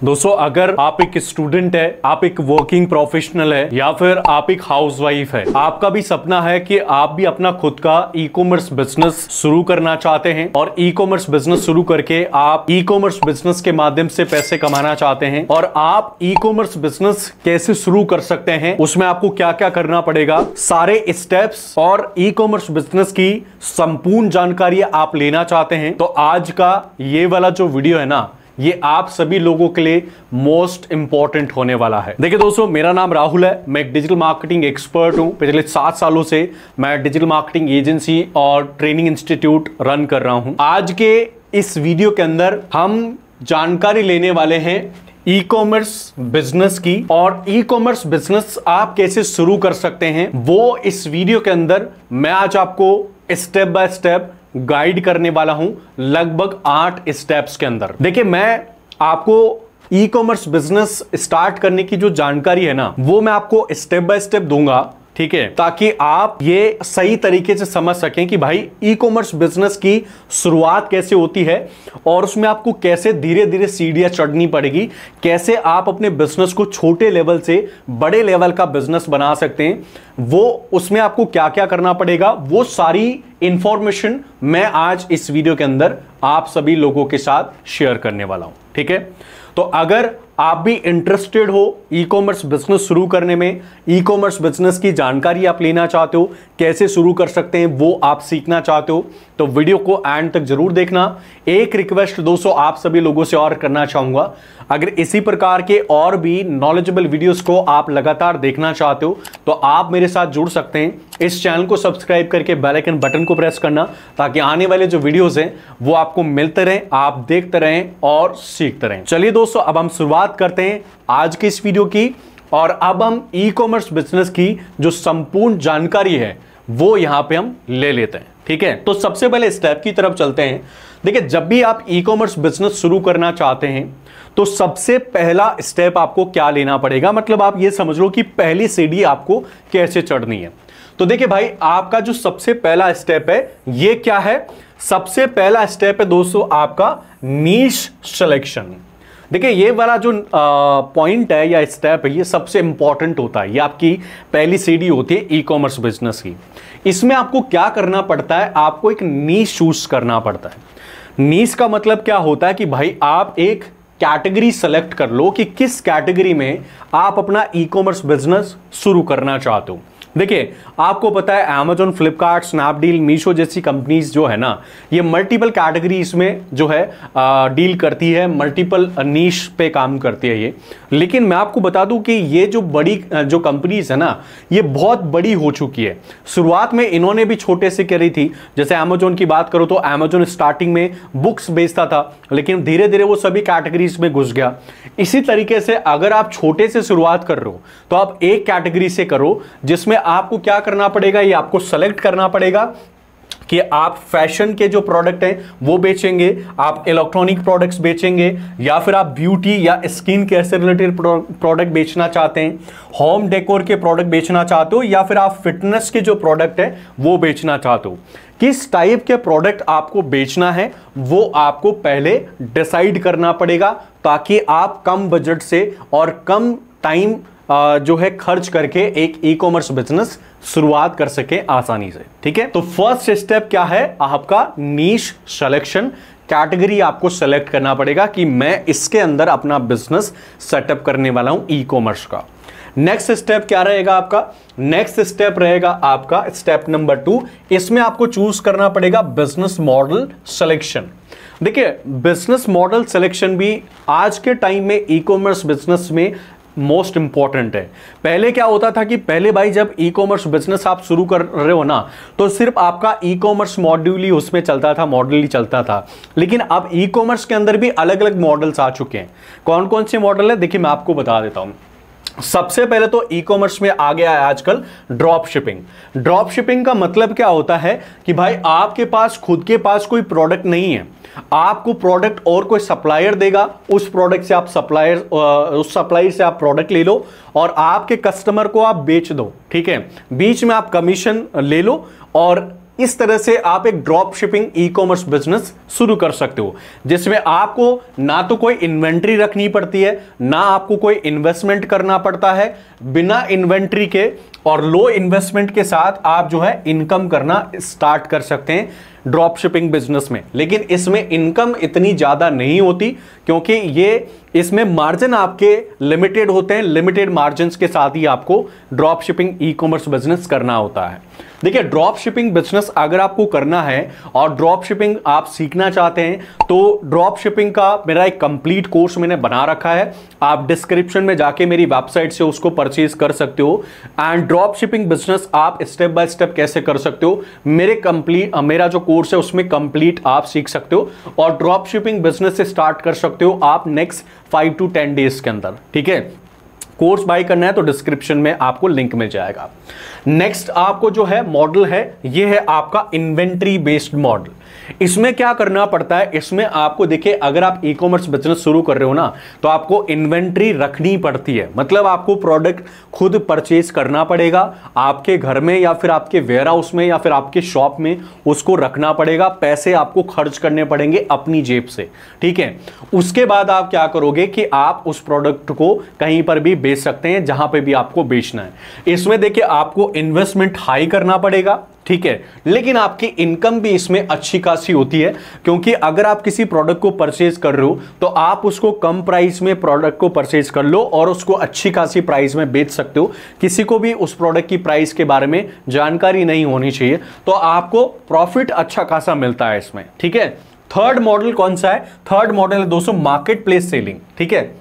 दोस्तों, अगर आप एक स्टूडेंट है, आप एक वर्किंग प्रोफेशनल है या फिर आप एक हाउसवाइफ है, आपका भी सपना है कि आप भी अपना खुद का ई कॉमर्स बिजनेस शुरू करना चाहते हैं और ई कॉमर्स बिजनेस शुरू करके आप ई कॉमर्स बिजनेस के माध्यम से पैसे कमाना चाहते हैं और आप ई कॉमर्स बिजनेस कैसे शुरू कर सकते हैं, उसमें आपको क्या क्या करना पड़ेगा, सारे स्टेप्स और ई कॉमर्स बिजनेस की संपूर्ण जानकारी आप लेना चाहते हैं, तो आज का ये वाला जो वीडियो है ना, ये आप सभी लोगों के लिए मोस्ट इंपॉर्टेंट होने वाला है। देखिए दोस्तों, मेरा नाम राहुल है, मैं एक डिजिटल मार्केटिंग एक्सपर्ट हूं। पिछले 7 सालों से मैं डिजिटल मार्केटिंग एजेंसी और ट्रेनिंग इंस्टीट्यूट रन कर रहा हूं। आज के इस वीडियो के अंदर हम जानकारी लेने वाले हैं ई कॉमर्स बिजनेस की, और ई कॉमर्स बिजनेस आप कैसे शुरू कर सकते हैं वो इस वीडियो के अंदर मैं आज आपको स्टेप बाय स्टेप गाइड करने वाला हूं, लगभग 8 स्टेप्स के अंदर। देखिए, मैं आपको ई कॉमर्स बिजनेस स्टार्ट करने की जो जानकारी है ना, वो मैं आपको स्टेप बाय स्टेप दूंगा, ठीक है, ताकि आप ये सही तरीके से समझ सकें कि भाई ई कॉमर्स बिजनेस की शुरुआत कैसे होती है और उसमें आपको कैसे धीरे धीरे सीढ़ियां चढ़नी पड़ेगी, कैसे आप अपने बिजनेस को छोटे लेवल से बड़े लेवल का बिजनेस बना सकते हैं, वो उसमें आपको क्या क्या करना पड़ेगा, वो सारी इंफॉर्मेशन मैं आज इस वीडियो के अंदर आप सभी लोगों के साथ शेयर करने वाला हूं। ठीक है, तो अगर आप भी इंटरेस्टेड हो ई कॉमर्स बिजनेस शुरू करने में, ई कॉमर्स बिजनेस की जानकारी आप लेना चाहते हो, कैसे शुरू कर सकते हैं वो आप सीखना चाहते हो, तो वीडियो को एंड तक जरूर देखना। एक रिक्वेस्ट दोस्तों आप सभी लोगों से और करना चाहूंगा, अगर इसी प्रकार के और भी नॉलेजेबल वीडियोस को आप लगातार देखना चाहते हो तो आप मेरे साथ जुड़ सकते हैं। इस चैनल को सब्सक्राइब करके बेल आइकन बटन को प्रेस करना, ताकि आने वाले जो वीडियोस हैं वो आपको मिलते रहें, आप देखते रहें और सीखते रहें। चलिए दोस्तों, अब हम शुरुआत करते हैं आज की इस वीडियो की, और अब हम ई कॉमर्स बिजनेस की जो संपूर्ण जानकारी है वो यहां पे हम ले लेते हैं। ठीक है, तो सबसे पहले स्टेप की तरफ चलते हैं। देखिए, जब भी आप ई कॉमर्स बिजनेस शुरू करना चाहते हैं तो सबसे पहला स्टेप आपको क्या लेना पड़ेगा, मतलब आप ये समझ लो कि पहली सीढ़ी आपको कैसे चढ़नी है। तो देखिए भाई, आपका जो सबसे पहला स्टेप है ये क्या है, सबसे पहला स्टेप है दोस्तों आपका नीश सिलेक्शन। देखिए, ये वाला जो पॉइंट है या स्टेप है, ये सबसे इंपॉर्टेंट होता है, ये आपकी पहली सीढ़ी होती है ई कॉमर्स बिजनेस की। इसमें आपको क्या करना पड़ता है, आपको एक नीश चूज करना पड़ता है। नीश का मतलब क्या होता है कि भाई आप एक कैटेगरी सेलेक्ट कर लो कि किस कैटेगरी में आप अपना ई कॉमर्स बिजनेस शुरू करना चाहते हो। देखिए, आपको पता है अमेजॉन, फ्लिपकार्ट, स्नैपडील, मीशो जैसी कंपनीज जो है ना, ये मल्टीपल कैटेगरीज में जो है डील करती है, मल्टीपल नीश पे काम करती है ये। लेकिन मैं आपको बता दूं कि ये जो बड़ी जो कंपनीज है ना, ये बहुत बड़ी हो चुकी है। शुरुआत में इन्होंने भी छोटे से करी थी, जैसे अमेजॉन की बात करो तो अमेजॉन स्टार्टिंग में बुक्स बेचता था, लेकिन धीरे धीरे वो सभी कैटेगरीज में घुस गया। इसी तरीके से अगर आप छोटे से शुरुआत कर रहे हो तो आप एक कैटेगरी से करो, जिसमें आपको क्या करना पड़ेगा, ये आपको सेलेक्ट करना पड़ेगा कि आप फैशन के जो प्रोडक्ट हैं वो बेचेंगे, आप इलेक्ट्रॉनिक प्रोडक्ट्स बेचेंगे, या फिर आप ब्यूटी या स्किन केयर से रिलेटेड प्रोडक्ट बेचना चाहते हैं, होम डेकोर के प्रोडक्ट बेचना चाहते हो, या फिर आप फिटनेस के जो प्रोडक्ट है वो बेचना चाहते हो। किस टाइप के प्रोडक्ट आपको बेचना है वो आपको पहले डिसाइड करना पड़ेगा, ताकि आप कम बजट से और कम टाइम जो है खर्च करके एक ई कॉमर्स बिजनेस शुरुआत कर सके आसानी से। ठीक है, तो फर्स्ट स्टेप क्या है आपका, नीश सिलेक्शन। कैटेगरी आपको सेलेक्ट करना पड़ेगा कि मैं इसके अंदर अपना बिजनेस सेटअप करने वाला हूं ई कॉमर्स का। नेक्स्ट स्टेप क्या रहेगा आपका, नेक्स्ट स्टेप रहेगा आपका स्टेप नंबर 2। इसमें आपको चूज करना पड़ेगा बिजनेस मॉडल सिलेक्शन। देखिए, बिजनेस मॉडल सिलेक्शन भी आज के टाइम में ई कॉमर्स बिजनेस में मोस्ट इंपॉर्टेंट है। पहले क्या होता था कि पहले भाई जब ई कॉमर्स बिजनेस आप शुरू कर रहे हो ना, तो सिर्फ आपका ई कॉमर्स मॉड्यूल ही उसमें चलता था, मॉडल ही चलता था। लेकिन अब ई कॉमर्स के अंदर भी अलग अलग मॉडल्स आ चुके हैं। कौन कौन से मॉडल है, देखिए मैं आपको बता देता हूं। सबसे पहले तो ई कॉमर्स में आ गया है आजकल ड्रॉप शिपिंग। ड्रॉप शिपिंग का मतलब क्या होता है कि भाई आपके पास खुद के पास कोई प्रोडक्ट नहीं है, आपको प्रोडक्ट और कोई सप्लायर देगा, उस प्रोडक्ट से आप उस सप्लायर से आप प्रोडक्ट ले लो और आपके कस्टमर को आप बेच दो। ठीक है, बीच में आप कमीशन ले लो और इस तरह से आप एक drop shipping e commerce business शुरू कर सकते हो, जिसमें आपको ना तो कोई इन्वेंट्री रखनी पड़ती है, ना आपको कोई इन्वेस्टमेंट करना पड़ता है। बिना इन्वेंट्री के और लो इन्वेस्टमेंट के साथ आप जो है इनकम करना स्टार्ट कर सकते हैं ड्रॉप शिपिंग बिजनेस में। लेकिन इसमें इनकम इतनी ज्यादा नहीं होती, क्योंकि ये इसमें मार्जिन आपके लिमिटेड होते हैं। लिमिटेड मार्जिन के साथ ही आपको drop shipping e commerce business करना होता है। देखिए, ड्रॉप शिपिंग बिजनेस अगर आपको करना है और ड्रॉप शिपिंग आप सीखना चाहते हैं, तो ड्रॉप शिपिंग का मेरा एक कंप्लीट कोर्स मैंने बना रखा है। आप डिस्क्रिप्शन में जाके मेरी वेबसाइट से उसको परचेज कर सकते हो। एंड ड्रॉप शिपिंग बिजनेस आप स्टेप बाय स्टेप कैसे कर सकते हो, मेरा जो कोर्स है उसमें कंप्लीट आप सीख सकते हो और ड्रॉप शिपिंग बिजनेस से स्टार्ट कर सकते हो आप नेक्स्ट 5 to 10 डेज के अंदर। ठीक है, कोर्स बाय करना है तो डिस्क्रिप्शन में आपको लिंक मिल जाएगा। नेक्स्ट आपको जो है मॉडल है, ये है आपका इन्वेंट्री बेस्ड मॉडल। इसमें क्या करना पड़ता है, इसमें आपको देखिए, अगर आप ई कॉमर्स बिजनेस शुरू कर रहे हो ना, तो आपको इन्वेंट्री रखनी पड़ती है। मतलब आपको प्रोडक्ट खुद परचेज करना पड़ेगा, आपके घर में या फिर आपके वेयर हाउस में या फिर आपके शॉप में उसको रखना पड़ेगा। पैसे आपको खर्च करने पड़ेंगे अपनी जेब से। ठीक है, उसके बाद आप क्या करोगे कि आप उस प्रोडक्ट को कहीं पर भी बेच सकते हैं, जहां पे भी आपको बेचना है। इसमें देखिए, आपको इन्वेस्टमेंट हाई करना पड़ेगा। ठीक है, लेकिन आपकी इनकम भी इसमें अच्छी खासी होती है, क्योंकि अगर आप किसी प्रोडक्ट को परचेज कर रहे हो तो आप उसको कम प्राइस में प्रोडक्ट को परचेज कर लो और उसको अच्छी खासी प्राइस में बेच सकते हो। किसी को भी उस प्रोडक्ट की प्राइस के बारे में जानकारी नहीं होनी चाहिए, तो आपको प्रॉफिट अच्छा खासा मिलता है इसमें। ठीक है, थर्ड मॉडल कौन सा है? थर्ड मॉडल है दोस्तों मार्केट प्लेस सेलिंग। ठीक है,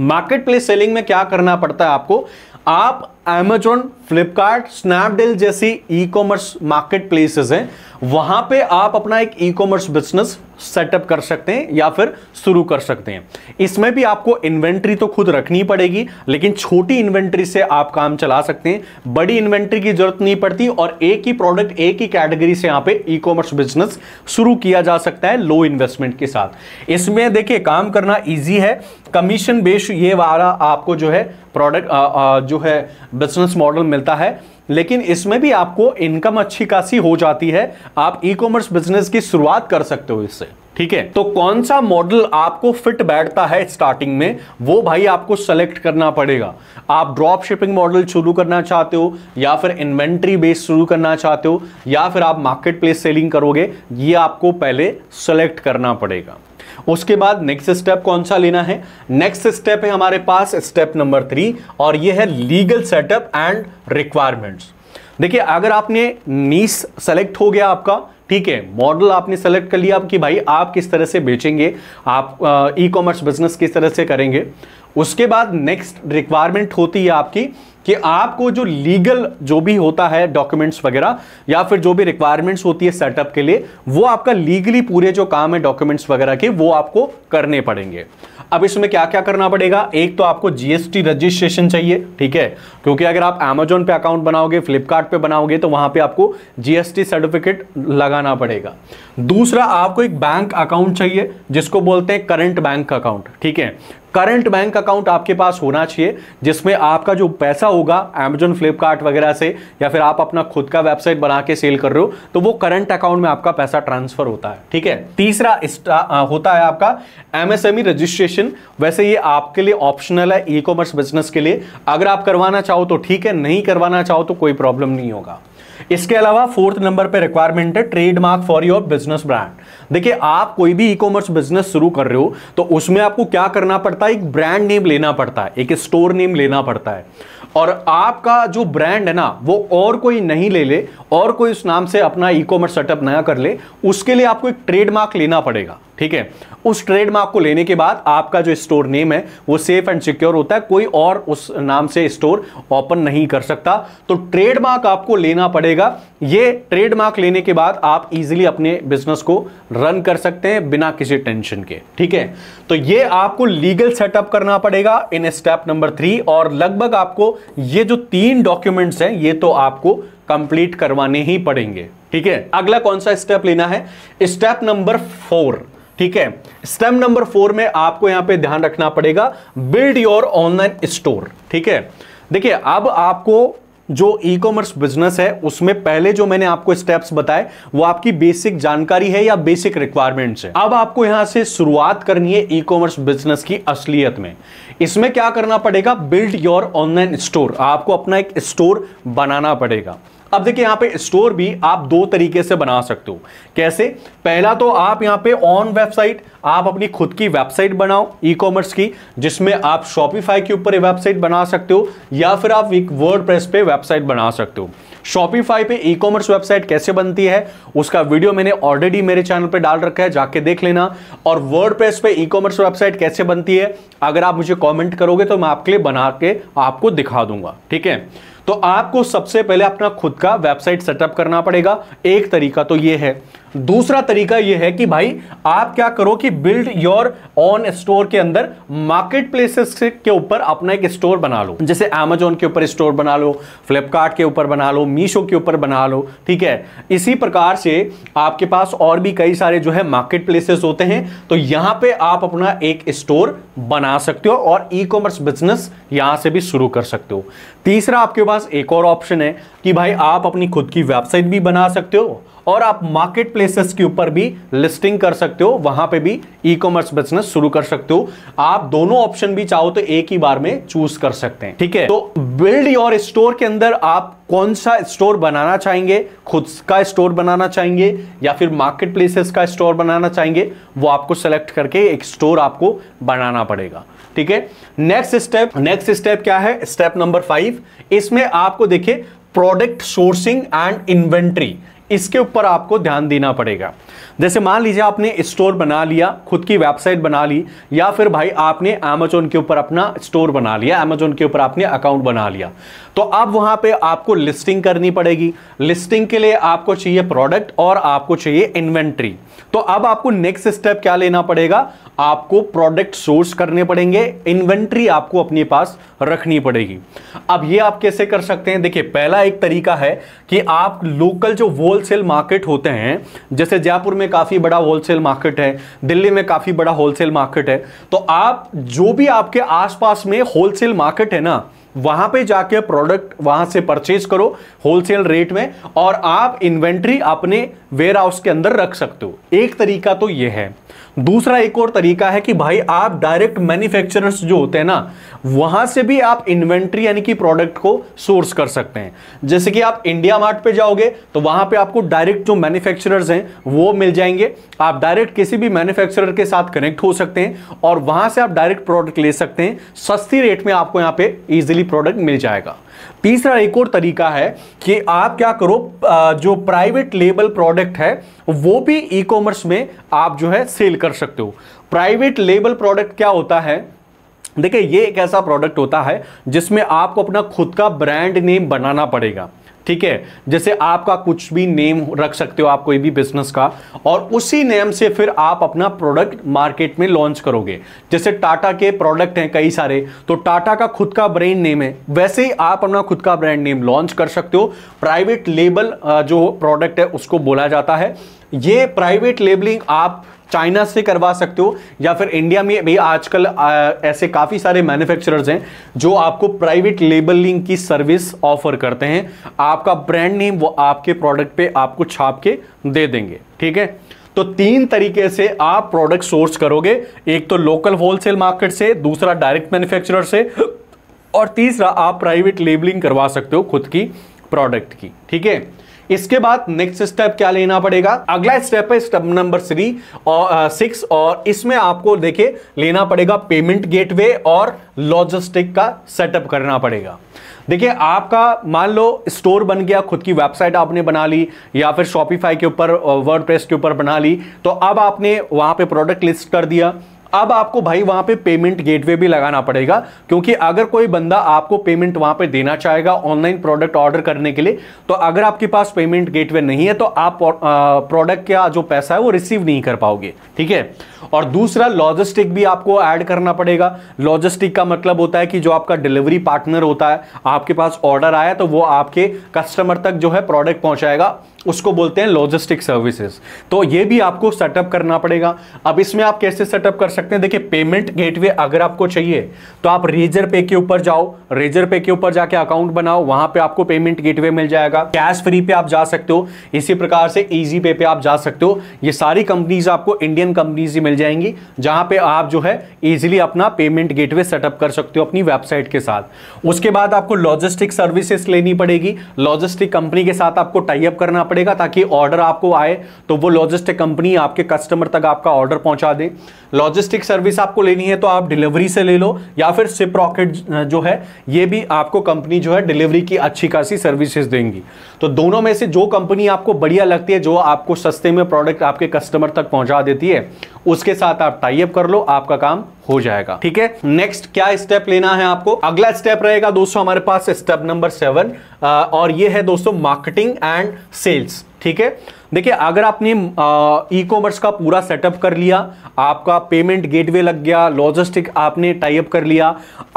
मार्केट प्लेस सेलिंग में क्या करना पड़ता है आपको, आप Amazon, फ्लिपकार्ट, स्नैपडील जैसी ई कॉमर्स मार्केट प्लेसेस हैं, वहां पे आप अपना एक ई कॉमर्स बिजनेस सेटअप कर सकते हैं या फिर शुरू कर सकते हैं। इसमें भी आपको इन्वेंट्री तो खुद रखनी पड़ेगी, लेकिन छोटी इन्वेंट्री से आप काम चला सकते हैं। बड़ी इन्वेंट्री की जरूरत नहीं पड़ती और एक ही प्रोडक्ट, एक ही कैटेगरी से यहां पे ई कॉमर्स बिजनेस शुरू किया जा सकता है लो इन्वेस्टमेंट के साथ। इसमें देखिए, काम करना ईजी है, कमीशन बेस्ड ये वाला आपको जो है प्रोडक्ट जो है बिजनेस मॉडल मिलता है, लेकिन इसमें भी आपको इनकम अच्छी खासी हो जाती है। आप ई कॉमर्स बिजनेस की शुरुआत कर सकते हो इससे। ठीक है, तो कौन सा मॉडल आपको फिट बैठता है स्टार्टिंग में, वो भाई आपको सेलेक्ट करना पड़ेगा। आप ड्रॉप शिपिंग मॉडल शुरू करना चाहते हो या फिर इन्वेंट्री बेस्ड शुरू करना चाहते हो या फिर आप मार्केट प्लेस सेलिंग करोगे, ये आपको पहले सेलेक्ट करना पड़ेगा। उसके बाद नेक्स्ट स्टेप कौन सा लेना है? नेक्स्ट स्टेप है हमारे पास स्टेप नंबर 3 और यह है लीगल सेटअप एंड रिक्वायरमेंट्स। देखिए, अगर आपने नीश सेलेक्ट हो गया आपका, ठीक है, मॉडल आपने सेलेक्ट कर लिया कि भाई आप किस तरह से बेचेंगे, आप ई कॉमर्स बिजनेस किस तरह से करेंगे, उसके बाद नेक्स्ट रिक्वायरमेंट होती है आपकी कि आपको जो लीगल जो भी होता है डॉक्यूमेंट्स वगैरह या फिर जो भी रिक्वायरमेंट्स होती है सेटअप के लिए, वो आपका लीगली पूरे जो काम है डॉक्यूमेंट्स वगैरह के वो आपको करने पड़ेंगे। अब इसमें क्या क्या करना पड़ेगा? एक तो आपको जीएसटी रजिस्ट्रेशन चाहिए। ठीक है, क्योंकि अगर आप Amazon पे अकाउंट बनाओगे, फ्लिपकार्ट पे बनाओगे तो वहां पे आपको जीएसटी सर्टिफिकेट लगाना पड़ेगा। दूसरा, आपको एक बैंक अकाउंट चाहिए जिसको बोलते हैं करंट बैंक अकाउंट। ठीक है, करंट बैंक अकाउंट आपके पास होना चाहिए जिसमें आपका जो पैसा होगा Amazon, फ्लिपकार्ट वगैरह से या फिर आप अपना खुद का वेबसाइट बना के सेल कर रहे हो तो वो करंट अकाउंट में आपका पैसा ट्रांसफर होता है। ठीक है, तीसरा होता है आपका एमएसएमई रजिस्ट्रेशन। वैसे ये आपके लिए ऑप्शनल है ई कॉमर्स बिजनेस के लिए, अगर आप करवाना चाहो तो ठीक है, नहीं करवाना चाहो तो कोई प्रॉब्लम नहीं होगा। इसके अलावा 4th नंबर पे रिक्वायरमेंट है trademark for your business brand. देखिए, आप कोई भी ई कॉमर्स बिजनेस शुरू कर रहे हो तो उसमें आपको क्या करना पड़ता है, एक ब्रांड नेम लेना पड़ता है, एक स्टोर नेम लेना पड़ता है, और आपका जो ब्रांड है ना वो और कोई नहीं ले और कोई उस नाम से अपना ई कॉमर्स सेटअप नया कर ले, उसके लिए आपको एक ट्रेडमार्क लेना पड़ेगा। ठीक है, उस ट्रेडमार्क को लेने के बाद आपका जो स्टोर नेम है वो सेफ एंड सिक्योर होता है, कोई और उस नाम से स्टोर ओपन नहीं कर सकता। तो ट्रेडमार्क आपको लेना पड़ेगा। ये ट्रेडमार्क लेने के बाद आप इजीली अपने बिजनेस को रन कर सकते हैं बिना किसी टेंशन के। ठीक है, तो ये आपको लीगल सेटअप करना पड़ेगा इन स्टेप नंबर 3, और लगभग आपको ये जो 3 डॉक्यूमेंट्स हैं ये तो आपको कंप्लीट करवाने ही पड़ेंगे। ठीक है, अगला कौन सा स्टेप लेना है? Step number 4। ठीक है, स्टेप नंबर 4 में आपको यहां पे ध्यान रखना पड़ेगा बिल्ड योर ऑनलाइन स्टोर। ठीक है, देखिए, अब आपको जो ई कॉमर्स बिजनेस है उसमें पहले जो मैंने आपको स्टेप्स बताए वो आपकी बेसिक जानकारी है या बेसिक रिक्वायरमेंट्स है। अब आपको यहां से शुरुआत करनी है ई कॉमर्स बिजनेस की असलियत में। इसमें क्या करना पड़ेगा, बिल्ड योर ऑनलाइन स्टोर, आपको अपना एक स्टोर बनाना पड़ेगा। अब देखिए यहां पे स्टोर भी आप दो तरीके से बना सकते हो। कैसे, पहला तो आप यहां पे ऑन वेबसाइट आप अपनी खुद की वेबसाइट बनाओ ई कॉमर्स की, जिसमें आप शॉपिफाई के ऊपर वेबसाइट बना सकते हो या फिर आप एक वर्डप्रेस पे वेबसाइट बना सकते हो। शॉपिफाई पे ई कॉमर्स वेबसाइट कैसे बनती है उसका वीडियो मैंने ऑलरेडी मेरे चैनल पे डाल रखा है, जाके देख लेना। और वर्डप्रेस पे ई कॉमर्स वेबसाइट कैसे बनती है अगर आप मुझे कमेंट करोगे तो मैं आपके लिए बना के आपको दिखा दूंगा, ठीक है। तो आपको सबसे पहले अपना खुद का वेबसाइट सेटअप करना पड़ेगा, एक तरीका तो ये है। दूसरा तरीका ये है कि भाई आप क्या करो कि बिल्ड योर ऑन स्टोर के अंदर मार्केट प्लेसेस के ऊपर अपना एक स्टोर बना लो। जैसे अमेजोन के ऊपर स्टोर बना लो, फ्लिपकार्ट के ऊपर बना लो, मीशो के ऊपर बना लो, ठीक है। इसी प्रकार से आपके पास और भी कई सारे जो है मार्केट प्लेसेस होते हैं, तो यहां पे आप अपना एक स्टोर बना सकते हो और ई कॉमर्स बिजनेस यहां से भी शुरू कर सकते हो। तीसरा आपके पास एक और ऑप्शन है कि भाई आप अपनी खुद की वेबसाइट भी बना सकते हो और आप मार्केट प्लेसेस के ऊपर भी लिस्टिंग कर सकते हो, वहां पे भी ई कॉमर्स बिजनेस शुरू कर सकते हो। आप दोनों ऑप्शन भी चाहो तो एक ही बार में चूज कर सकते हैं, ठीक है। तो बिल्ड योर स्टोर के अंदर आप कौन सा स्टोर बनाना चाहेंगे, खुद का स्टोर बनाना चाहेंगे या फिर मार्केट प्लेसेस का स्टोर बनाना चाहेंगे, वो आपको सेलेक्ट करके एक स्टोर आपको बनाना पड़ेगा, ठीक है। नेक्स्ट स्टेप क्या है, स्टेप नंबर 5। इसमें आपको देखिए प्रोडक्ट सोर्सिंग एंड इन्वेंट्री, इसके ऊपर आपको ध्यान देना पड़ेगा। जैसे मान लीजिए आपने स्टोर बना लिया, खुद की वेबसाइट बना ली, या फिर भाई आपने अमेजोन के ऊपर अपना स्टोर बना लिया, अमेजोन के ऊपर आपने अकाउंट बना लिया, तो अब वहां पे आपको लिस्टिंग करनी पड़ेगी। लिस्टिंग के लिए आपको चाहिए प्रोडक्ट और आपको चाहिए इन्वेंट्री। तो अब आपको नेक्स्ट स्टेप क्या लेना पड़ेगा, आपको प्रोडक्ट सोर्स करने पड़ेंगे, इन्वेंट्री आपको अपने पास रखनी पड़ेगी। अब ये आप कैसे कर सकते हैं, देखिए पहला एक तरीका है कि आप लोकल जो होलसेल मार्केट होते हैं, जैसे जयपुर में काफी बड़ा होलसेल मार्केट है, दिल्ली में काफी बड़ा होलसेल मार्केट है, तो आप जो भी आपके आसपास में होलसेल मार्केट है ना, वहां पे जाके प्रोडक्ट वहां से परचेज करो होलसेल रेट में और आप इन्वेंट्री अपने वेयर हाउस के अंदर रख सकते हो। एक तरीका तो यह है। दूसरा एक और तरीका है कि भाई आप डायरेक्ट मैन्युफैक्चरर्स जो होते हैं ना, वहां से भी आप इन्वेंट्री यानी कि प्रोडक्ट को सोर्स कर सकते हैं। जैसे कि आप इंडिया मार्ट पे जाओगे तो वहां पे आपको डायरेक्ट जो मैन्युफैक्चरर्स हैं वो मिल जाएंगे। आप डायरेक्ट किसी भी मैन्युफैक्चरर के साथ कनेक्ट हो सकते हैं और वहां से आप डायरेक्ट प्रोडक्ट ले सकते हैं, सस्ती रेट में आपको यहां पे इजीली प्रोडक्ट मिल जाएगा। तीसरा एक और तरीका है कि आप क्या करो, जो प्राइवेट लेबल प्रोडक्ट है वो भी ई कॉमर्स में आप जो है सेल कर सकते हो। प्राइवेट लेबल प्रोडक्ट क्या होता है, देखिए ये एक ऐसा प्रोडक्ट होता है जिसमें आपको अपना खुद का ब्रांड नेम बनाना पड़ेगा, ठीक है। जैसे आपका कुछ भी नेम रख सकते हो आप कोई भी बिजनेस का, और उसी नेम से फिर आप अपना प्रोडक्ट मार्केट में लॉन्च करोगे। जैसे टाटा के प्रोडक्ट हैं कई सारे, तो टाटा का खुद का ब्रांड नेम है, वैसे ही आप अपना खुद का ब्रांड नेम लॉन्च कर सकते हो। प्राइवेट लेबल जो प्रोडक्ट है उसको बोला जाता है। ये प्राइवेट लेबलिंग आप चाइना से करवा सकते हो या फिर इंडिया में भी आजकल ऐसे काफी सारे मैन्युफैक्चरर्स हैं जो आपको प्राइवेट लेबलिंग की सर्विस ऑफर करते हैं। आपका ब्रांड नेम वो आपके प्रोडक्ट पे आपको छाप के दे देंगे, ठीक है। तो 3 तरीके से आप प्रोडक्ट सोर्स करोगे, एक तो लोकल होलसेल मार्केट से, दूसरा डायरेक्ट मैन्युफैक्चरर से, और तीसरा आप प्राइवेट लेबलिंग करवा सकते हो खुद की प्रोडक्ट की, ठीक है। इसके बाद नेक्स्ट स्टेप क्या लेना पड़ेगा, अगला स्टेप है स्टेप नंबर 3 और 6, और इसमें आपको देखिए लेना पड़ेगा पेमेंट गेटवे और लॉजिस्टिक का सेटअप करना पड़ेगा। देखिए आपका मान लो स्टोर बन गया, खुद की वेबसाइट आपने बना ली या फिर शॉपिफाई के ऊपर वर्डप्रेस के ऊपर बना ली, तो अब आपने वहां पे प्रोडक्ट लिस्ट कर दिया। अब आपको भाई वहां पे पेमेंट गेटवे भी लगाना पड़ेगा, क्योंकि अगर कोई बंदा आपको पेमेंट वहां पे देना चाहेगा ऑनलाइन प्रोडक्ट ऑर्डर करने के लिए, तो अगर आपके पास पेमेंट गेटवे नहीं है तो आप प्रोडक्ट का जो पैसा है वो रिसीव नहीं कर पाओगे, ठीक है। और दूसरा लॉजिस्टिक भी आपको ऐड करना पड़ेगा। लॉजिस्टिक का मतलब होता है कि जो आपका डिलीवरी पार्टनर होता है, आपके पास ऑर्डर आया तो वो आपके कस्टमर तक जो है प्रोडक्ट पहुंचाएगा, उसको बोलते हैं लॉजिस्टिक सर्विसेज। तो ये भी आपको सेटअप करना पड़ेगा। अब इसमें आप कैसे सेटअप कर सकते हैं? देखिए, पेमेंट गेटवे अगर आपको चाहिए तो आप रेजर पे के ऊपर जाओ, रेजर पे के ऊपर जाके अकाउंट बनाओ, वहां पे आपको पेमेंट गेटवे मिल जाएगा। कैश फ्री पे आप जा सकते हो, इसी प्रकार से इजी पे आप जा सकते हो। ये सारी कंपनीज आपको इंडियन कंपनीज ही मिल जाएंगी, जहां पे आप जो है इजीली अपना पेमेंट गेटवे सेटअप कर सकते हो अपनी वेबसाइट के साथ। उसके बाद आपको लॉजिस्टिक सर्विसेज लेनी पड़ेगी, लॉजिस्टिक कंपनी के साथ आपको टाई अप करना पड़ेगा ताकि ऑर्डर आपको आए तो वो लॉजिस्टिक कंपनी आपके कस्टमर तक आपका ऑर्डर पहुंचा दे। लॉजिस्टिक सर्विस आपको लेनी है तो आप डिलीवरी से ले लो, या फिर शिप रॉकेट जो है ये भी आपको कंपनी जो है डिलीवरी की अच्छी खासी सर्विसेज देंगी। तो दोनों में से जो कंपनी आपको बढ़िया लगती है, जो आपको सस्ते में प्रोडक्ट आपके कस्टमर तक पहुंचा देती है, उसके साथ आप टाई अप कर लो, आपका काम हो जाएगा। ठीक है, नेक्स्ट क्या स्टेप लेना है आपको? अगला स्टेप रहेगा दोस्तों हमारे पास स्टेप नंबर 7, और ये है दोस्तों मार्केटिंग एंड सेल्स। ठीक है, देखिए अगर आपने ई कॉमर्स का पूरा सेटअप कर लिया, आपका पेमेंट गेटवे लग गया, लॉजिस्टिक आपने टाई अप कर लिया,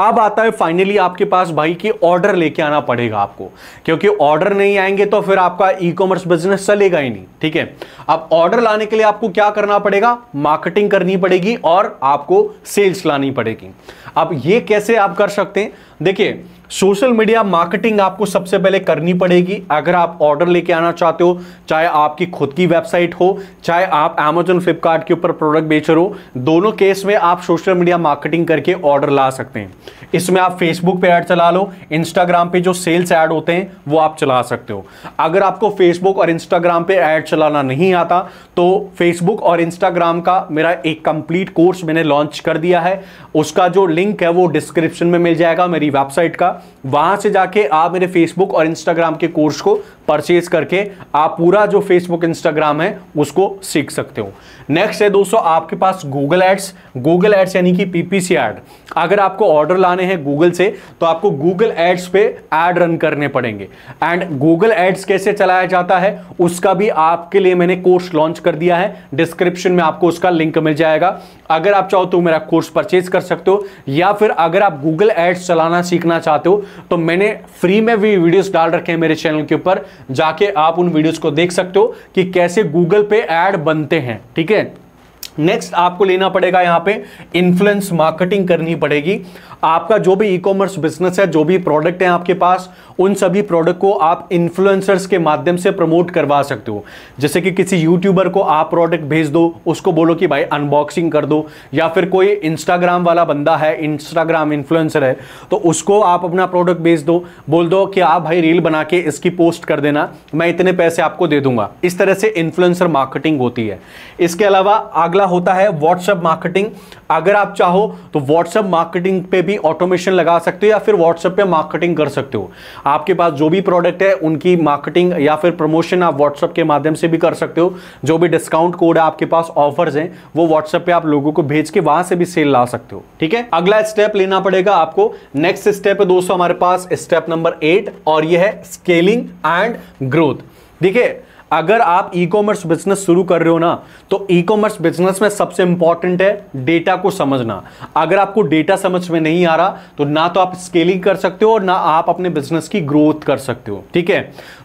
अब आता है फाइनली आपके पास भाई कि ऑर्डर लेके आना पड़ेगा आपको, क्योंकि ऑर्डर नहीं आएंगे तो फिर आपका ई कॉमर्स बिजनेस चलेगा ही नहीं। ठीक है, अब ऑर्डर लाने के लिए आपको क्या करना पड़ेगा? मार्केटिंग करनी पड़ेगी और आपको सेल्स लानी पड़ेगी। अब ये कैसे आप कर सकते हैं? देखिए, सोशल मीडिया मार्केटिंग आपको सबसे पहले करनी पड़ेगी अगर आप ऑर्डर लेके आना चाहते हो, चाहे आपकी खुद की वेबसाइट हो, चाहे आप Amazon फ्लिपकार्ट के ऊपर प्रोडक्ट बेच रहे हो, दोनों केस में आप सोशल मीडिया मार्केटिंग करके ऑर्डर ला सकते हैं। इसमें आप फेसबुक पे ऐड चला लो, इंस्टाग्राम पे जो सेल्स ऐड होते हैं वो आप चला सकते हो। अगर आपको फेसबुक और इंस्टाग्राम पे ऐड चलाना नहीं आता तो फेसबुक और इंस्टाग्राम का मेरा एक कंप्लीट कोर्स मैंने लॉन्च कर दिया है, उसका जो लिंक है वो डिस्क्रिप्शन में मिल जाएगा मेरी वेबसाइट का। वहां से जाके आप मेरे फेसबुक और इंस्टाग्राम के कोर्स को परचेज करके आप पूरा जो फेसबुक इंस्टाग्राम है उसको सीख सकते हो। नेक्स्ट है दोस्तों आपके पास गूगल एड्स। गूगल एड्स यानी कि पीपीसी ऐड। अगर आपको ऑर्डर लाने हैं गूगल से तो आपको गूगल एड्स पे ऐड रन करने पड़ेंगे। एंड गूगल एड्स कैसे चलाया जाता है उसका भी आपके लिए मैंने कोर्स लॉन्च कर दिया है, डिस्क्रिप्शन में आपको उसका लिंक मिल जाएगा। अगर आप चाहो तो मेरा कोर्स परचेज कर सकते हो, या फिर अगर आप गूगल एड्स चलाना सीखना चाहते हो तो मैंने फ्री में भी वीडियोस डाल रखे हैं मेरे चैनल के ऊपर, जाके आप उन वीडियोस को देख सकते हो कि कैसे गूगल पे ऐड बनते हैं। ठीक है, नेक्स्ट आपको लेना पड़ेगा यहां पे इन्फ्लुएंस मार्केटिंग करनी पड़ेगी। आपका जो भी ई कॉमर्स बिजनेस है, जो भी प्रोडक्ट है आपके पास, उन सभी प्रोडक्ट को आप इन्फ्लुएंसर्स के माध्यम से प्रमोट करवा सकते हो। जैसे कि किसी यूट्यूबर को आप प्रोडक्ट भेज दो, उसको बोलो कि भाई अनबॉक्सिंग कर दो, या फिर कोई इंस्टाग्राम वाला बंदा है, इंस्टाग्राम इन्फ्लुएंसर है, तो उसको आप अपना प्रोडक्ट भेज दो, बोल दो कि आप भाई रील बना के इसकी पोस्ट कर देना, मैं इतने पैसे आपको दे दूंगा। इस तरह से इन्फ्लुएंसर मार्केटिंग होती है। इसके अलावा अगला होता है व्हाट्सएप मार्केटिंग। अगर आप चाहो तो व्हाट्सएप मार्केटिंग पे भी ऑटोमेशन लगा सकते हो, या फिर व्हाट्सएप पे मार्केटिंग कर सकते हो। आपके पास जो भी प्रोडक्ट है उनकी मार्केटिंग या फिर प्रमोशन आप व्हाट्सएप के माध्यम से भी कर सकते हो। जो भी डिस्काउंट कोड है आपके पास, ऑफर्स हैं, वो व्हाट्सएप पे आप लोगों को भेज के वहां से भी सेल ला सकते हो। ठीक है, अगला स्टेप लेना पड़ेगा आपको। नेक्स्ट स्टेप है दोस्तों हमारे पास स्टेप नंबर 8, और यह है स्केलिंग एंड ग्रोथ। देखिए, अगर आप ई कॉमर्स बिजनेस शुरू कर रहे हो ना, तो ई कॉमर्स बिजनेस में सबसे इंपॉर्टेंट है डेटा को समझना। अगर आपको डेटा समझ में नहीं आ रहा तो ना तो आप स्केलिंग कर सकते हो और ना आप अपने बिजनेस की ग्रोथ कर सकते हो। ठीक है,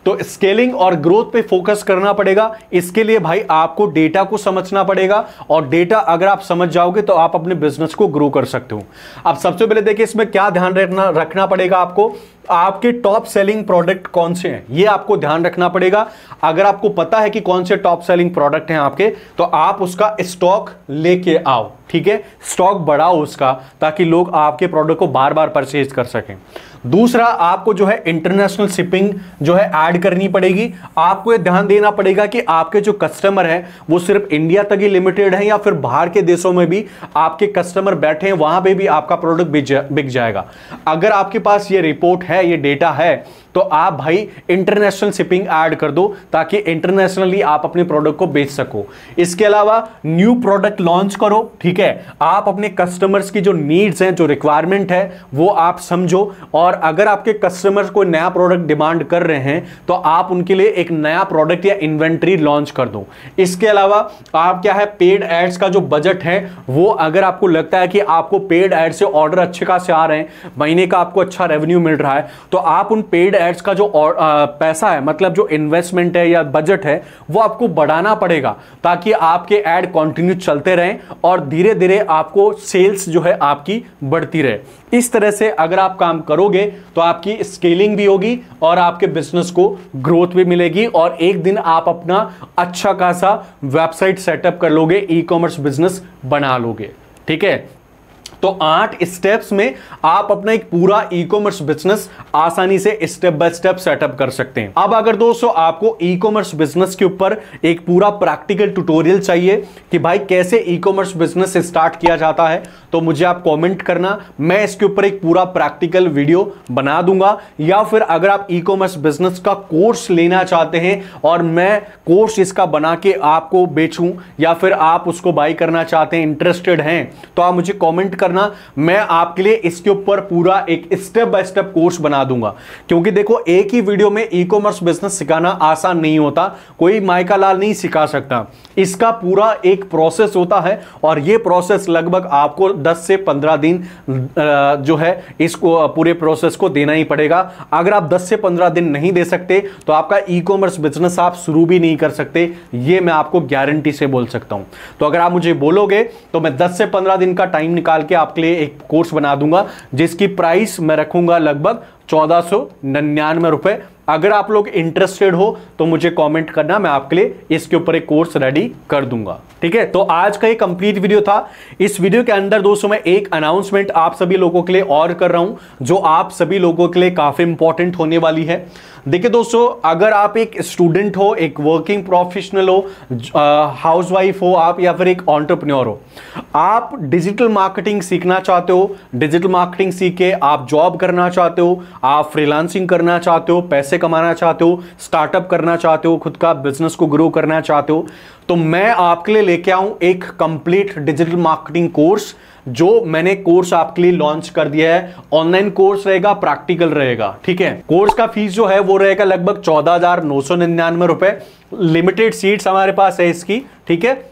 तो स्केलिंग और ग्रोथ पे फोकस करना पड़ेगा। इसके लिए भाई आपको डेटा को समझना पड़ेगा, और डेटा अगर आप समझ जाओगे तो आप अपने बिजनेस को ग्रो कर सकते हो। अब सबसे पहले देखिए इसमें क्या ध्यान रखना पड़ेगा आपको, आपके टॉप सेलिंग प्रोडक्ट कौन से हैं ये आपको ध्यान रखना पड़ेगा। अगर आपको पता है कि कौन से टॉप सेलिंग प्रोडक्ट हैं आपके, तो आप उसका स्टॉक लेके आओ। ठीक है, स्टॉक बढ़ाओ उसका, ताकि लोग आपके प्रोडक्ट को बार बार परचेज कर सकें। दूसरा, आपको जो है इंटरनेशनल शिपिंग जो है ऐड करनी पड़ेगी। आपको ये ध्यान देना पड़ेगा कि आपके जो कस्टमर है वो सिर्फ इंडिया तक ही लिमिटेड है, या फिर बाहर के देशों में भी आपके कस्टमर बैठे हैं, वहां पे भी आपका प्रोडक्ट बिक जाएगा। अगर आपके पास ये रिपोर्ट है, ये डेटा है, तो आप भाई इंटरनेशनल शिपिंग ऐड कर दो, ताकि इंटरनेशनली आप अपने प्रोडक्ट को बेच सको। इसके अलावा न्यू प्रोडक्ट लॉन्च करो। ठीक है, आप अपने कस्टमर्स की जो नीड्स हैं, जो रिक्वायरमेंट है, वो आप समझो, और अगर आपके कस्टमर्स कोई नया प्रोडक्ट डिमांड कर रहे हैं तो आप उनके लिए एक नया प्रोडक्ट या इन्वेंट्री लॉन्च कर दो। इसके अलावा आप क्या है, पेड एड्स का जो बजट है वो, अगर आपको लगता है कि आपको पेड एड से ऑर्डर अच्छे खासे आ रहे हैं, महीने का आपको अच्छा रेवेन्यू मिल रहा है, तो आप उन पेड एड्स का जो पैसा है, मतलब जो इन्वेस्टमेंट है या बजट है, वो आपको बढ़ाना पड़ेगा, ताकि आपके एड कंटिन्यू चलते रहें और धीरे धीरे धीरे आपको सेल्स जो है आपकी बढ़ती रहे। इस तरह से अगर आप काम करोगे तो आपकी स्केलिंग भी होगी और आपके बिजनेस को ग्रोथ भी मिलेगी और एक दिन आप अपना अच्छा खासा वेबसाइट सेटअप कर लोगे, ई कॉमर्स बिजनेस बना लोगे। ठीक है, तो 8 स्टेप्स में आप अपना एक पूरा ई कॉमर्स बिजनेस आसानी से स्टेप बाय स्टेप सेटअप कर सकते हैं। अब अगर दोस्तों आपको ई कॉमर्स बिजनेस के ऊपर एक पूरा प्रैक्टिकल ट्यूटोरियल चाहिए कि भाई कैसे ई कॉमर्स बिजनेस स्टार्ट किया जाता है, तो मुझे आप कमेंट करना, मैं इसके ऊपर एक पूरा प्रैक्टिकल वीडियो बना दूंगा। या फिर अगर आप ई कॉमर्स बिजनेस का कोर्स लेना चाहते हैं और मैं कोर्स इसका बना के आपको बेचूं, या फिर आप उसको बाय करना चाहते हैं, इंटरेस्टेड हैं, तो आप मुझे कमेंट करना, मैं आपके लिए इसके ऊपर पूरा एक स्टेप बाय स्टेप कोर्स बना दूंगा। क्योंकि देखो, एक ही वीडियो में ई कॉमर्स बिजनेस सिखाना आसान नहीं होता, कोई माइका लाल नहीं सिखा सकता। इसका पूरा एक प्रोसेस होता है और यह प्रोसेस लगभग आपको 10 से 15 दिन जो है इसको पूरे प्रोसेस को देना ही पड़ेगा। अगर आप 10 से 15 दिन नहीं दे सकते तो आपका ई कॉमर्स बिजनेस आप शुरू भी नहीं कर सकते, यह मैं आपको गारंटी से बोल सकता हूं। तो अगर आप मुझे बोलोगे तो मैं 10 से 15 दिन का टाइम निकाल के आपके लिए एक कोर्स बना दूंगा, जिसकी प्राइस मैं रखूंगा लगभग 1499 रुपए। अगर आप लोग इंटरेस्टेड हो तो मुझे कमेंट करना, मैं आपके लिए इसके ऊपर एक कोर्स रेडी कर दूंगा। ठीक है, तो आज का ये कंप्लीट वीडियो था। इस वीडियो के अंदर दोस्तों मैं एक अनाउंसमेंट आप सभी लोगों के लिए और कर रहा हूं, जो आप सभी लोगों के लिए काफी इंपॉर्टेंट होने वाली है। देखिए दोस्तों, अगर आप एक स्टूडेंट हो, एक वर्किंग प्रोफेशनल हो, हाउसवाइफ हो आप, या फिर एक एंटरप्रेन्योर हो, आप डिजिटल मार्केटिंग सीखना चाहते हो, डिजिटल मार्केटिंग सीख के आप जॉब करना चाहते हो, आप फ्रीलांसिंग करना चाहते हो, पैसे कमाना चाहते हो, स्टार्टअप करना चाहते हो, खुद का बिजनेस को ग्रो करना चाहते हो, तो मैं आपके लिए लेके आऊं एक कंप्लीट डिजिटल मार्केटिंग कोर्स, जो मैंने कोर्स आपके लिए लॉन्च कर दिया है। ऑनलाइन कोर्स रहेगा, प्रैक्टिकल रहेगा। ठीक है, कोर्स का फीस जो है वो रहेगा लगभग 14,999 रुपए। लिमिटेड सीट्स हमारे पास है इसकी। ठीक है,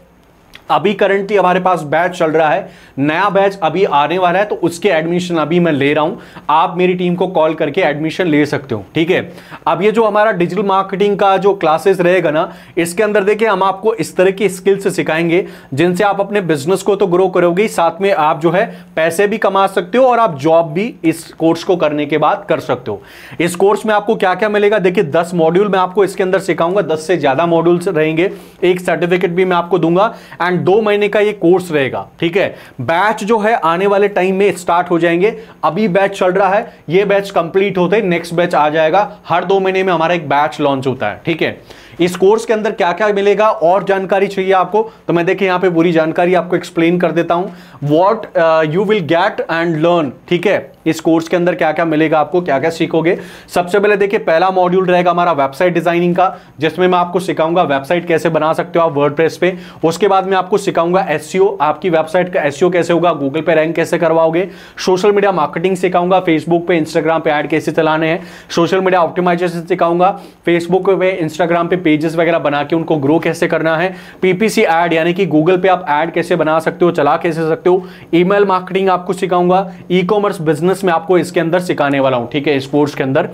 अभी करंटली हमारे पास बैच चल रहा है, नया बैच अभी आने वाला है, तो उसके एडमिशन अभी मैं ले रहा हूं। आप मेरी टीम को कॉल करके एडमिशन ले सकते हो। ठीक है, अब ये जो हमारा डिजिटल मार्केटिंग का जो क्लासेस रहेगा ना, इसके अंदर देखिए हम आपको इस तरह की स्किल्स सिखाएंगे जिनसे आप अपने बिजनेस को तो ग्रो करोगे, साथ में आप जो है पैसे भी कमा सकते हो और आप जॉब भी इस कोर्स को करने के बाद कर सकते हो। इस कोर्स में आपको क्या क्या मिलेगा, देखिए 10 मॉड्यूल मैं आपको इसके अंदर सिखाऊंगा, 10 से ज्यादा मॉड्यूल्स रहेंगे, एक सर्टिफिकेट भी मैं आपको दूंगा एंड 2 महीने का ये कोर्स रहेगा। ठीक है, बैच जो है आने वाले टाइम में स्टार्ट हो जाएंगे। अभी बैच चल रहा है, ये बैच कंप्लीट होते ही नेक्स्ट बैच आ जाएगा। हर 2 महीने में हमारा एक बैच लॉन्च होता है। ठीक है, इस कोर्स के अंदर क्या क्या मिलेगा और जानकारी चाहिए आपको, तो मैं देखिए यहां पे पूरी जानकारी आपको एक्सप्लेन कर देता हूं। What you will get and learn. ठीक है, इस कोर्स के अंदर क्या क्या मिलेगा, आपको क्या क्या सीखोगे। सबसे पहले देखिए, पहला मॉड्यूल रहेगा हमारा वेबसाइट डिजाइनिंग का, जिसमें मैं आपको सिखाऊंगा वेबसाइट कैसे बना सकते हो आप वर्डप्रेस पे। उसके बाद मैं आपको सिखाऊंगा एसईओ, आपकी वेबसाइट का एसईओ कैसे होगा, गूगल पे रैंक कैसे करवाओगे। सोशल मीडिया मार्केटिंग सिखाऊंगा, फेसबुक पे इंस्टाग्राम पे ऐड कैसे चलाने हैं। सोशल मीडिया ऑप्टिमाइजेशन सिखाऊंगा, फेसबुक पे इंस्टाग्राम पे पेजेस वगैरह बना के उनको ग्रो कैसे करना है। पीपीसी ऐड यानी कि गूगल पे आप ऐड कैसे बना सकते हो, चला कैसे सकते हो। ईमेल मार्केटिंग आपको सिखाऊंगा, ई कॉमर्स बिजनेस में आपको इसके अंदर सिखाने वाला हूं। ठीक है, इस कोर्स के अंदर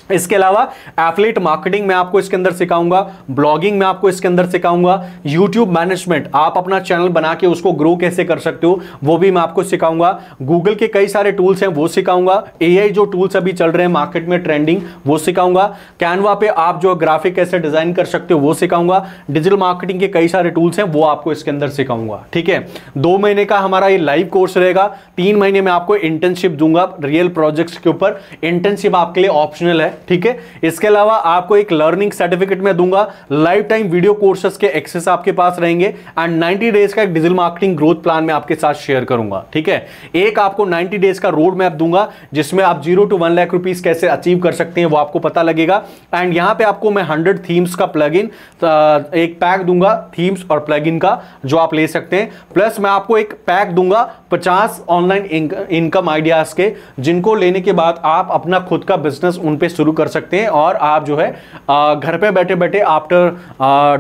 इसके अलावा एफिलिएट मार्केटिंग में आपको इसके अंदर सिखाऊंगा, ब्लॉगिंग में आपको इसके अंदर सिखाऊंगा, यूट्यूब मैनेजमेंट, आप अपना चैनल बना के उसको ग्रो कैसे कर सकते हो वो भी मैं आपको सिखाऊंगा। गूगल के कई सारे टूल्स हैं वो सिखाऊंगा, एआई जो टूल्स अभी चल रहे हैं मार्केट में ट्रेंडिंग वो सिखाऊंगा, कैनवा पे आप जो ग्राफिक कैसे डिजाइन कर सकते हो वो सिखाऊंगा, डिजिटल मार्केटिंग के कई सारे टूल्स हैं वो आपको इसके अंदर सिखाऊंगा। ठीक है, 2 महीने का हमारा ये लाइव कोर्स रहेगा, 3 महीने में आपको इंटर्नशिप दूंगा रियल प्रोजेक्ट्स के ऊपर। इंटर्नशिप आपके लिए ऑप्शनल है। ठीक है, इसके अलावा आपको एक लर्निंग सर्टिफिकेट में दूंगा, लाइफ टाइम वीडियो कोर्सेस के एक्सेस आपके पास रहेंगे एंड 90 डेज का एक डिजिटल मार्केटिंग ग्रोथ प्लान में आपके साथ शेयर करूंगा। ठीक है, एक आपको 90 डेज का रोड मैप दूंगा जिसमें आप 0 to 1 लाख रुपीस कैसे अचीव कर सकते हैं वो आपको पता लगेगा। एंड यहां पे आपको मैं 100 थीम्स का प्लगइन एक पैक दूंगा, थीम्स और प्लगइन का, जो आप ले सकते हैं। प्लस मैं आपको एक पैक दूंगा 50 ऑनलाइन इनकम आइडियाज के, जिनको लेने के बाद आप अपना खुद का बिजनेस उन पे शुरू कर सकते हैं और आप जो है घर पे बैठे बैठे आफ्टर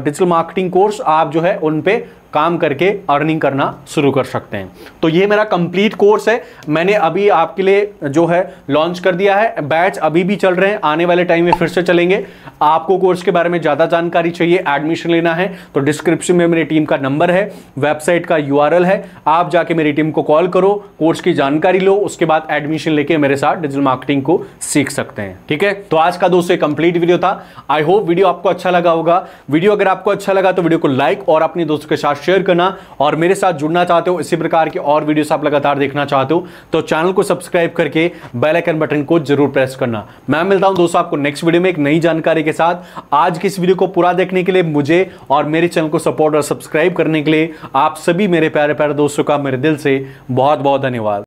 डिजिटल मार्केटिंग कोर्स आप जो है उन पे काम करके अर्निंग करना शुरू कर सकते हैं। तो ये मेरा कंप्लीट कोर्स है, मैंने अभी आपके लिए जो है लॉन्च कर दिया है। बैच अभी भी चल रहे हैं, आने वाले टाइम में फिर से चलेंगे। आपको कोर्स के बारे में ज्यादा जानकारी चाहिए, एडमिशन लेना है तो डिस्क्रिप्शन में मेरी टीम का नंबर है, वेबसाइट का यूआरएल है, आप जाके मेरी टीम को कॉल करो, कोर्स की जानकारी लो, उसके बाद एडमिशन लेके मेरे साथ डिजिटल मार्केटिंग को सीख सकते हैं। ठीक है, तो आज का दोस्तों कंप्लीट वीडियो था। आई होप वीडियो आपको अच्छा लगा होगा। वीडियो अगर आपको अच्छा लगा तो वीडियो को लाइक और अपने दोस्तों के साथ शेयर करना, और मेरे साथ जुड़ना चाहते हो, इसी प्रकार के और वीडियोस आप लगातार देखना चाहते हो तो चैनल को सब्सक्राइब करके बेल आइकन बटन को जरूर प्रेस करना। मैं मिलता हूं दोस्तों आपको नेक्स्ट वीडियो में एक नई जानकारी के साथ। आज की इस वीडियो को पूरा देखने के लिए, मुझे और मेरे चैनल को सपोर्ट और सब्सक्राइब करने के लिए आप सभी मेरे प्यारे प्यारे दोस्तों का मेरे दिल से बहुत बहुत धन्यवाद।